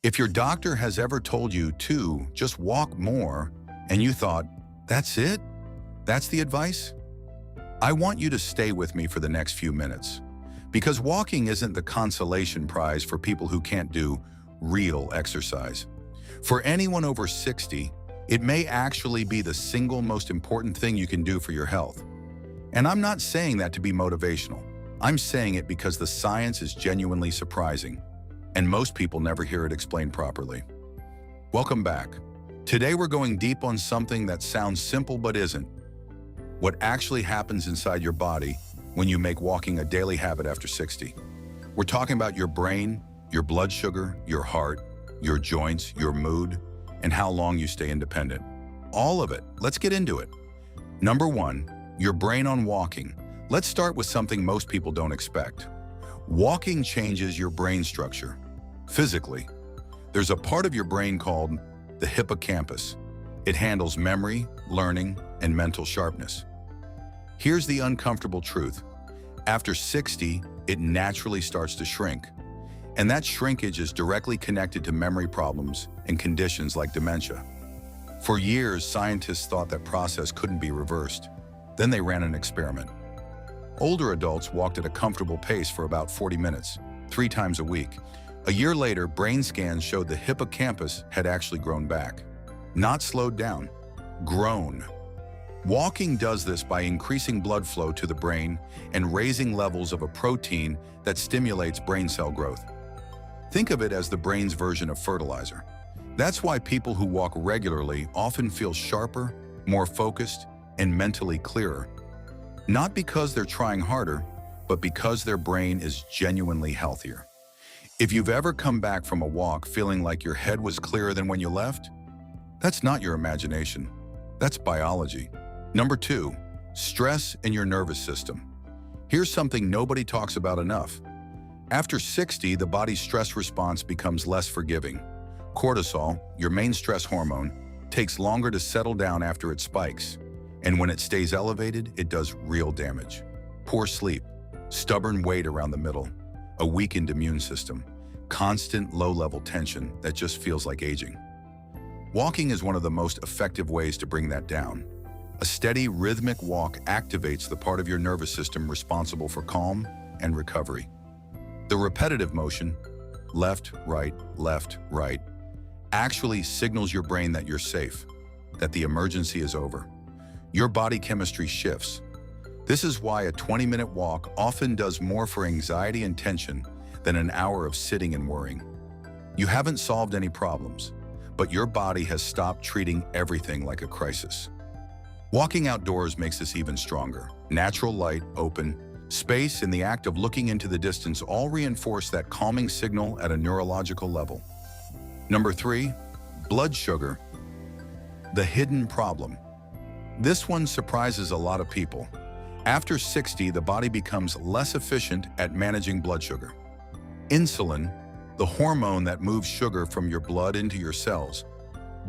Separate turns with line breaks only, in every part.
If your doctor has ever told you to just walk more and you thought, that's it? That's the advice? I want you to stay with me for the next few minutes, because walking isn't the consolation prize for people who can't do real exercise. For anyone over 60, it may actually be the single most important thing you can do for your health. And I'm not saying that to be motivational. I'm saying it because the science is genuinely surprising, and most people never hear it explained properly. Welcome back. Today we're going deep on something that sounds simple but isn't. What actually happens inside your body when you make walking a daily habit after 60. We're talking about your brain, your blood sugar, your heart, your joints, your mood, and how long you stay independent. All of it. Let's get into it. Number 1, your brain on walking. Let's start with something most people don't expect. Walking changes your brain structure. Physically, there's a part of your brain called the hippocampus. It handles memory, learning, and mental sharpness. Here's the uncomfortable truth. After 60, it naturally starts to shrink. And that shrinkage is directly connected to memory problems and conditions like dementia. For years, scientists thought that process couldn't be reversed. Then they ran an experiment. Older adults walked at a comfortable pace for about 40 minutes, 3 times a week. A year later, brain scans showed the hippocampus had actually grown back. Not slowed down, grown. Walking does this by increasing blood flow to the brain and raising levels of a protein that stimulates brain cell growth. Think of it as the brain's version of fertilizer. That's why people who walk regularly often feel sharper, more focused, and mentally clearer. Not because they're trying harder, but because their brain is genuinely healthier. If you've ever come back from a walk feeling like your head was clearer than when you left, that's not your imagination. That's biology. Number 2, stress in your nervous system. Here's something nobody talks about enough. After 60, the body's stress response becomes less forgiving. Cortisol, your main stress hormone, takes longer to settle down after it spikes. And when it stays elevated, it does real damage. Poor sleep, stubborn weight around the middle, a weakened immune system, constant low-level tension that just feels like aging. Walking is one of the most effective ways to bring that down. A steady, rhythmic walk activates the part of your nervous system responsible for calm and recovery. The repetitive motion, left, right, actually signals your brain that you're safe, that the emergency is over. Your body chemistry shifts. This is why a 20-minute walk often does more for anxiety and tension than an hour of sitting and worrying. You haven't solved any problems, but your body has stopped treating everything like a crisis. Walking outdoors makes this even stronger. Natural light, open space, and the act of looking into the distance all reinforce that calming signal at a neurological level. Number 3, blood sugar, the hidden problem. This one surprises a lot of people. After 60, the body becomes less efficient at managing blood sugar. Insulin, the hormone that moves sugar from your blood into your cells,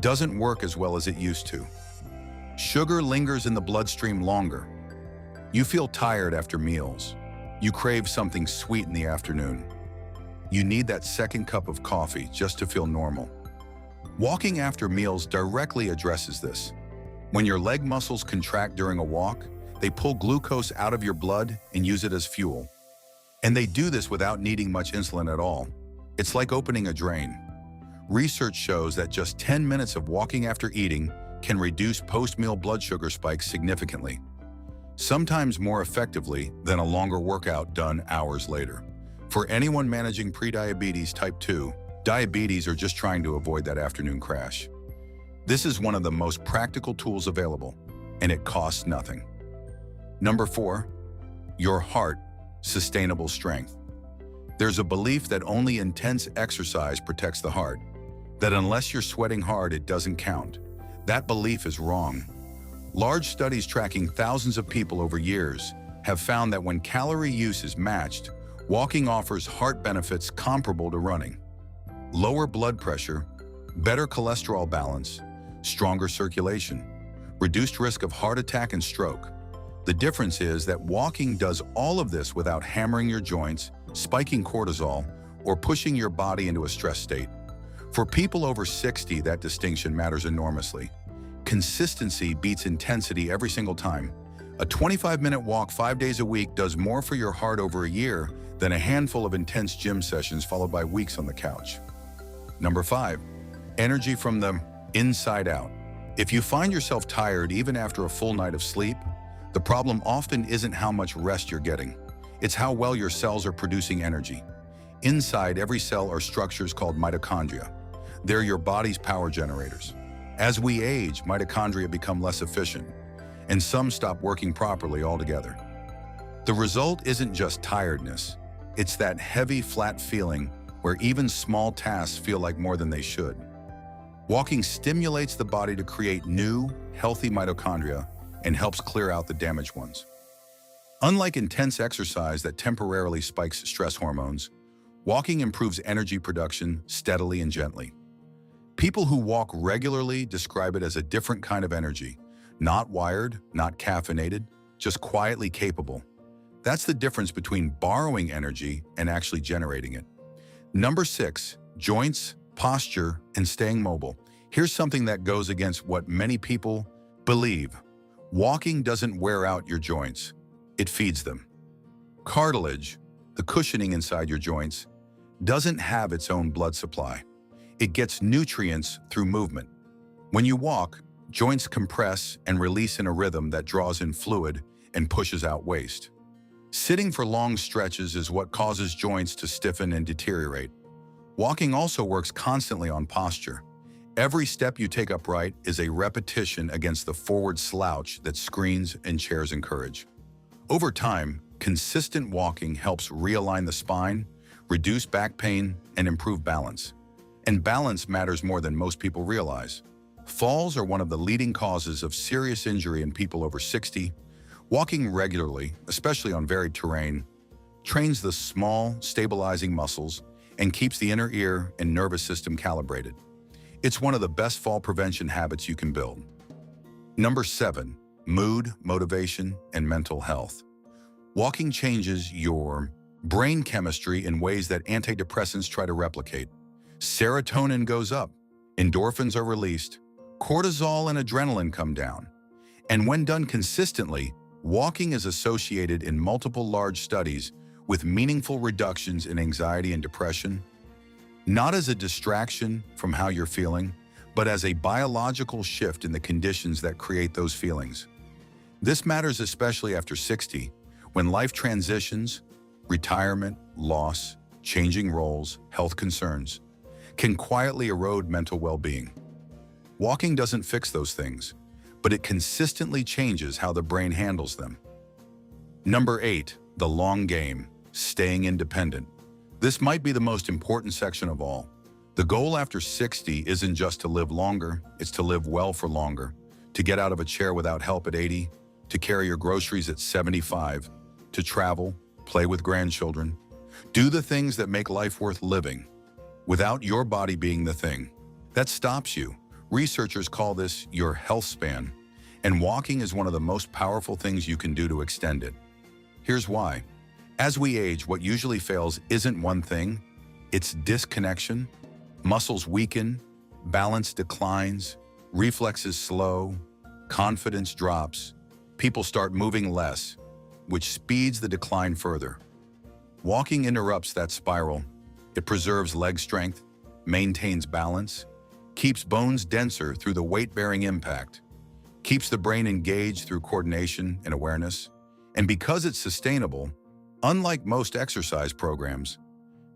doesn't work as well as it used to. Sugar lingers in the bloodstream longer. You feel tired after meals. You crave something sweet in the afternoon. You need that second cup of coffee just to feel normal. Walking after meals directly addresses this. When your leg muscles contract during a walk, they pull glucose out of your blood and use it as fuel. And they do this without needing much insulin at all. It's like opening a drain. Research shows that just 10 minutes of walking after eating can reduce post-meal blood sugar spikes significantly, sometimes more effectively than a longer workout done hours later. For anyone managing prediabetes type 2, diabetes, or just trying to avoid that afternoon crash, this is one of the most practical tools available, and it costs nothing. Number 4, your heart, sustainable strength. There's a belief that only intense exercise protects the heart, that unless you're sweating hard, it doesn't count. That belief is wrong. Large studies tracking thousands of people over years have found that when calorie use is matched, walking offers heart benefits comparable to running. Lower blood pressure, better cholesterol balance, stronger circulation, reduced risk of heart attack and stroke. The difference is that walking does all of this without hammering your joints, spiking cortisol, or pushing your body into a stress state. For people over 60, that distinction matters enormously. Consistency beats intensity every single time. A 25-minute walk 5 days a week does more for your heart over a year than a handful of intense gym sessions followed by weeks on the couch. Number 5, energy from the inside out. If you find yourself tired even after a full night of sleep, the problem often isn't how much rest you're getting. It's how well your cells are producing energy. Inside every cell are structures called mitochondria. They're your body's power generators. As we age, mitochondria become less efficient, and some stop working properly altogether. The result isn't just tiredness. It's that heavy, flat feeling where even small tasks feel like more than they should. Walking stimulates the body to create new, healthy mitochondria and helps clear out the damaged ones. Unlike intense exercise that temporarily spikes stress hormones, walking improves energy production steadily and gently. People who walk regularly describe it as a different kind of energy, not wired, not caffeinated, just quietly capable. That's the difference between borrowing energy and actually generating it. Number 6, joints, posture, and staying mobile. Here's something that goes against what many people believe. Walking doesn't wear out your joints, it feeds them. Cartilage, the cushioning inside your joints, doesn't have its own blood supply. It gets nutrients through movement. When you walk, joints compress and release in a rhythm that draws in fluid and pushes out waste. Sitting for long stretches is what causes joints to stiffen and deteriorate. Walking also works constantly on posture. Every step you take upright is a repetition against the forward slouch that screens and chairs encourage. Over time, consistent walking helps realign the spine, reduce back pain, and improve balance. And balance matters more than most people realize. Falls are one of the leading causes of serious injury in people over 60. Walking regularly, especially on varied terrain, trains the small, stabilizing muscles and keeps the inner ear and nervous system calibrated. It's one of the best fall prevention habits you can build. Number 7, mood, motivation, and mental health. Walking changes your brain chemistry in ways that antidepressants try to replicate. Serotonin goes up, endorphins are released, cortisol and adrenaline come down. And when done consistently, walking is associated in multiple large studies with meaningful reductions in anxiety and depression, not as a distraction from how you're feeling, but as a biological shift in the conditions that create those feelings. This matters especially after 60, when life transitions, retirement, loss, changing roles, health concerns, can quietly erode mental well-being. Walking doesn't fix those things, but it consistently changes how the brain handles them. Number 8, the long game, staying independent. This might be the most important section of all. The goal after 60 isn't just to live longer, it's to live well for longer, to get out of a chair without help at 80, to carry your groceries at 75, to travel, play with grandchildren, do the things that make life worth living, without your body being the thing that stops you. Researchers call this your health span, and walking is one of the most powerful things you can do to extend it. Here's why. As we age, what usually fails isn't one thing, it's disconnection. Muscles weaken, balance declines, reflexes slow, confidence drops. People start moving less, which speeds the decline further. Walking interrupts that spiral. It preserves leg strength, maintains balance, keeps bones denser through the weight-bearing impact, keeps the brain engaged through coordination and awareness. And because it's sustainable, unlike most exercise programs,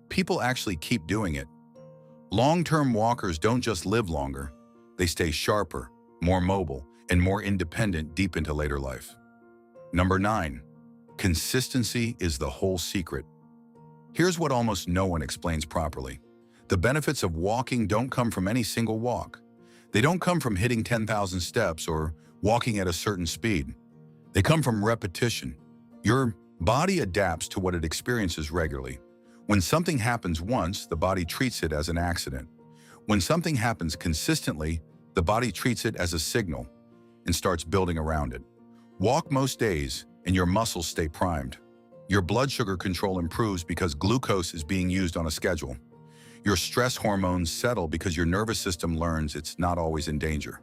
people actually keep doing it. Long-term walkers don't just live longer, they stay sharper, more mobile, and more independent deep into later life. Number 9, consistency is the whole secret. Here's what almost no one explains properly. The benefits of walking don't come from any single walk. They don't come from hitting 10,000 steps or walking at a certain speed. They come from repetition. Your body adapts to what it experiences regularly. When something happens once, the body treats it as an accident. When something happens consistently, the body treats it as a signal and starts building around it. Walk most days and your muscles stay primed. Your blood sugar control improves because glucose is being used on a schedule. Your stress hormones settle because your nervous system learns it's not always in danger.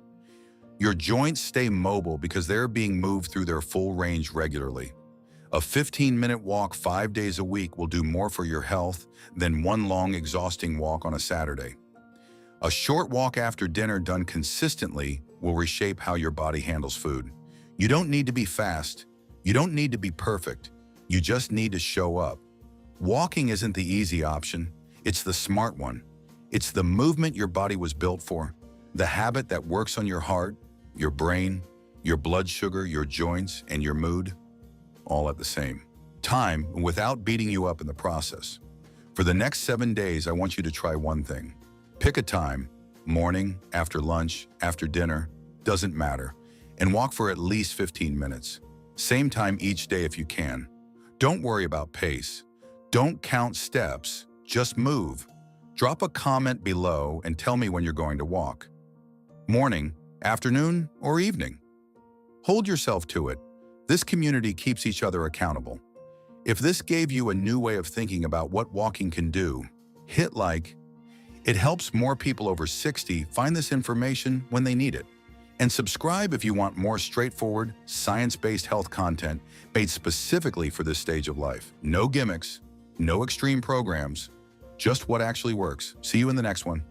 Your joints stay mobile because they're being moved through their full range regularly. A 15-minute walk 5 days a week will do more for your health than one long, exhausting walk on a Saturday. A short walk after dinner done consistently will reshape how your body handles food. You don't need to be fast. You don't need to be perfect. You just need to show up. Walking isn't the easy option. It's the smart one. It's the movement your body was built for, the habit that works on your heart, your brain, your blood sugar, your joints, and your mood, all at the same time, without beating you up in the process. For the next 7 days, I want you to try one thing. Pick a time, morning, after lunch, after dinner, doesn't matter, and walk for at least 15 minutes. Same time each day if you can. Don't worry about pace. Don't count steps, just move. Drop a comment below and tell me when you're going to walk. Morning, afternoon, or evening. Hold yourself to it. This community keeps each other accountable. If this gave you a new way of thinking about what walking can do, hit like. It helps more people over 60 find this information when they need it. And subscribe if you want more straightforward, science-based health content made specifically for this stage of life. No gimmicks, no extreme programs, just what actually works. See you in the next one.